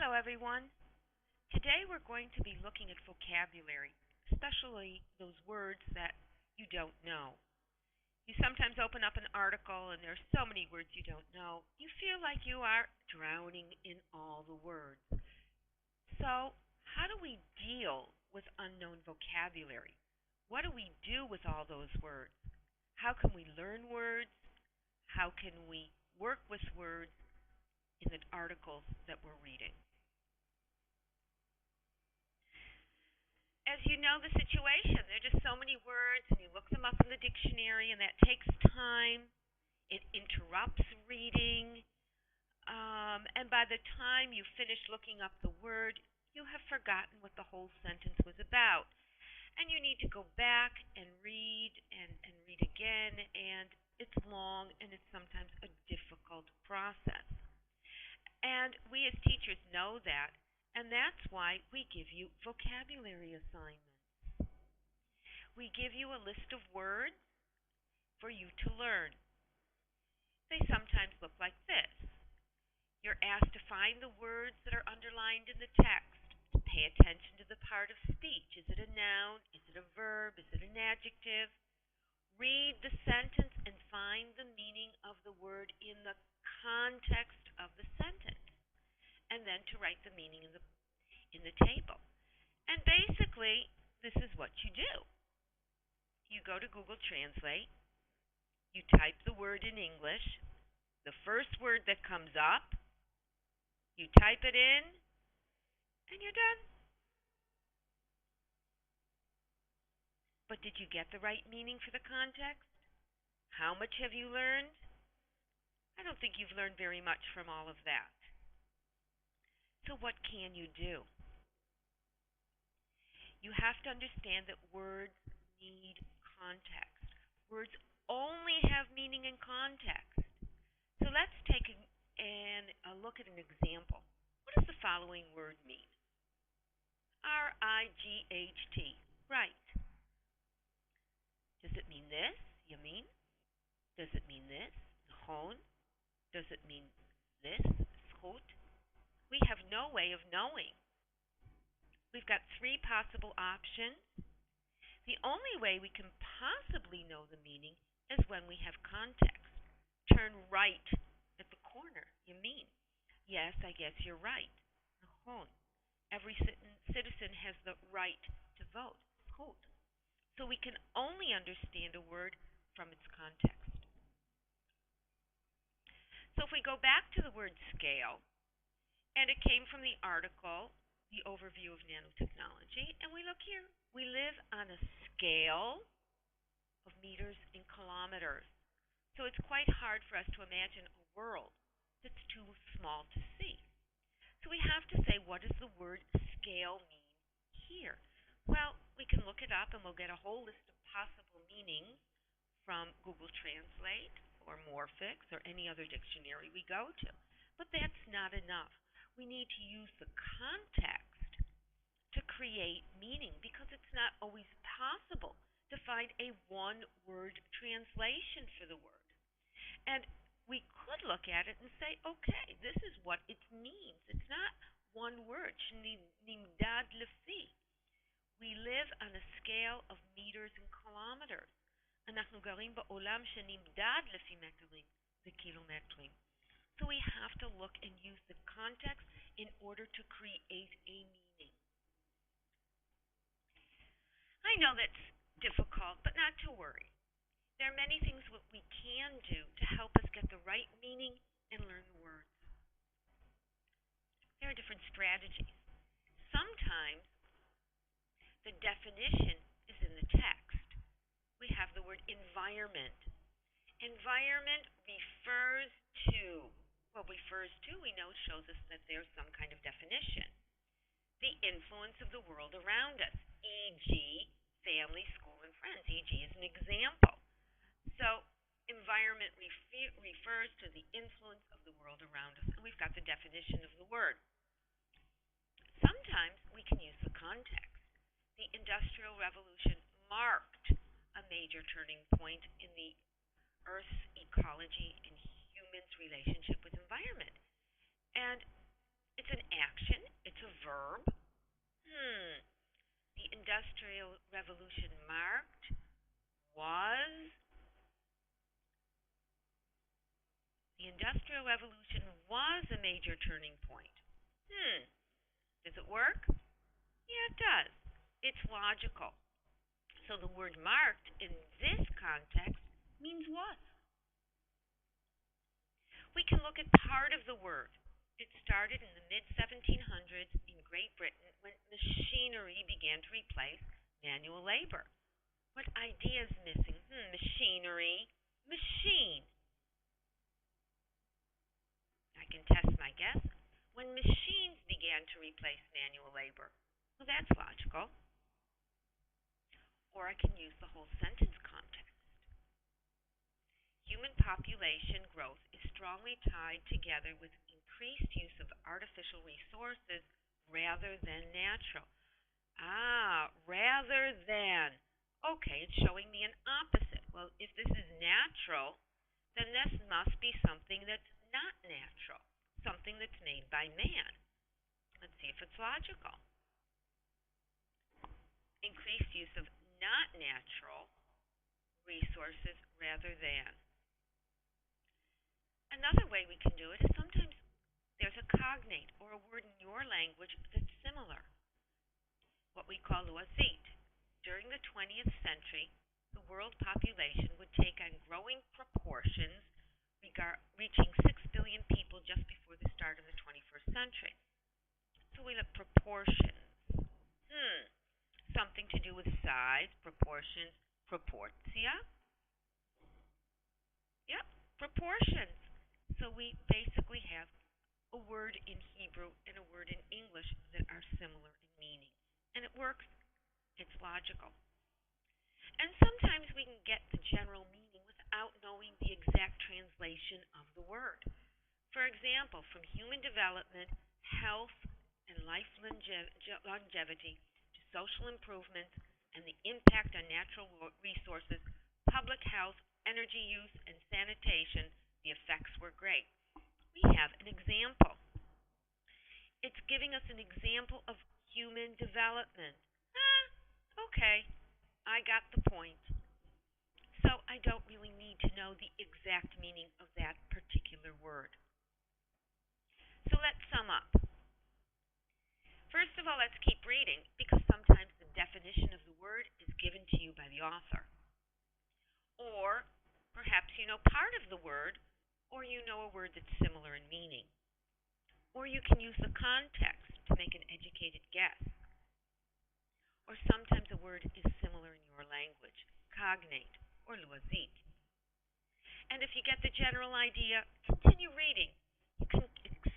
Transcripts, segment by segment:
Hello, everyone. Today we're going to be looking at vocabulary, especially those words that you don't know. You sometimes open up an article and there's so many words you don't know. You feel like you are drowning in all the words. So, how do we deal with unknown vocabulary? What do we do with all those words? How can we learn words? How can we work with words in the articles that we're reading? As you know the situation. There are just so many words, and you look them up in the dictionary, and that takes time. It interrupts reading, and by the time you finish looking up the word, you have forgotten what the whole sentence was about. And you need to go back and read and read again, and it's long and it's sometimes a difficult process. And we as teachers know that, and that's why we give you vocabulary assignments. We give you a list of words for you to learn. They sometimes look like this. You're asked to find the words that are underlined in the text. Pay attention to the part of speech. Is it a noun? Is it a verb? Is it an adjective? Read the sentence and find the meaning of the word in the context of the sentence. And then to write the meaning in the table. And basically, this is what you do. You go to Google Translate, you type the word in English, the first word that comes up, you type it in, and you're done. But did you get the right meaning for the context? How much have you learned? I don't think you've learned very much from all of that. So what can you do? You have to understand that words need context. Words only have meaning in context. So let's take a look at an example. What does the following word mean? Right. Right. Does it mean this? You mean? Does it mean this? Gewoon. Does it mean this? Goed. We have no way of knowing. We've got three possible options. The only way we can possibly know the meaning is when we have context. Turn right at the corner. You mean? Yes, I guess you're right. Gewoon. Every citizen has the right to vote. Goed. So we can only understand a word from its context. So if we go back to the word scale, and it came from the article, The Overview of Nanotechnology, and we look here. We live on a scale of meters in kilometers. So it's quite hard for us to imagine a world that's too small to see. So we have to say, what does the word scale mean here? Well, we can look it up and we'll get a whole list of possible meanings from Google Translate or Morphix or any other dictionary we go to. But that's not enough. We need to use the context to create meaning because it's not always possible to find a one word translation for the word. And we could look at it and say, okay, this is what it means. It's not one word. Nimdad lefi. We live on a scale of meters and kilometers. אנחנו גרים בעולם שנמדד לפי מטרים וקילומטרים. So we have to look and use the context in order to create a meaning. I know that's difficult, but not to worry. There are many things that we can do to help us get the right meaning and learn the words. There are different strategies. Sometimes the definition is in the text. We have the word environment. Environment refers to, we know shows us that there's some kind of definition. The influence of the world around us, e.g., family, school, and friends. E.g. is an example. So, environment refers to the influence of the world around us, and we've got the definition of the word. Sometimes we can use the context. The Industrial Revolution marked a major turning point in the Earth's ecology and humans' relationship with environment. And It's an action. It's a verb. Hmm. The Industrial Revolution marked was the Industrial Revolution was a major turning point. Hmm. Does it work? Yeah, it does. It's logical. So the word marked in this context means what? We can look at part of the word. It started in the mid 1700s in Great Britain when machinery began to replace manual labor. What idea is missing? Machinery. Machine. I can test my guess. When machines began to replace manual labor. Well, that's logical. Or I can use the whole sentence context. Human population growth is strongly tied together with increased use of artificial resources rather than natural. Rather than. Okay, it's showing me an opposite. Well, if this is natural, then this must be something that's not natural, something that's made by man. Let's see if it's logical. Increased use of not natural resources rather than. Another way we can do it is sometimes there's a cognate or a word in your language that's similar, what we call loisite. During the 20th century, the world population would take on growing proportions, reaching 6 billion people just before the start of the 21st century. So we look proportions. Hmm, something to do with size, proportions, proportia. Yep, proportions. So we basically have a word in Hebrew and a word in English that are similar in meaning. And it works, it's logical. And sometimes we can get the general meaning without knowing the exact translation of the word. For example, from human development, health, and life longevity to social improvements and the impact on natural resources, public health, energy use, and sanitation, the effects were great. We have an example. It's giving us an example of human development. Okay, I got the point. So I don't really need to know the exact meaning of that particular word. So let's sum up. First of all, let's keep reading because sometimes the definition of the word is given to you by the author. Or perhaps you know part of the word, or you know a word that's similar in meaning. Or you can use the context to make an educated guess. Or sometimes a word is similar in your language, cognate or loisite. And if you get the general idea, continue reading. You can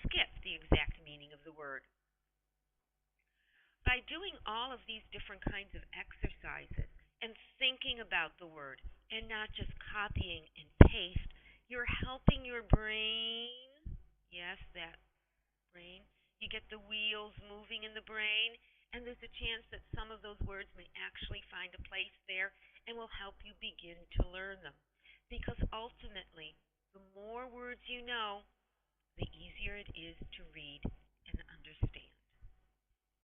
skip the exact meaning of the word. By doing all of these different kinds of exercises and thinking about the word and not just copying and paste, you're helping your brain. Yes, that brain. You get the wheels moving in the brain, and there's a chance that some of those words may actually find a place there and will help you begin to learn them. Because ultimately, the more words you know, the easier it is to read and understand.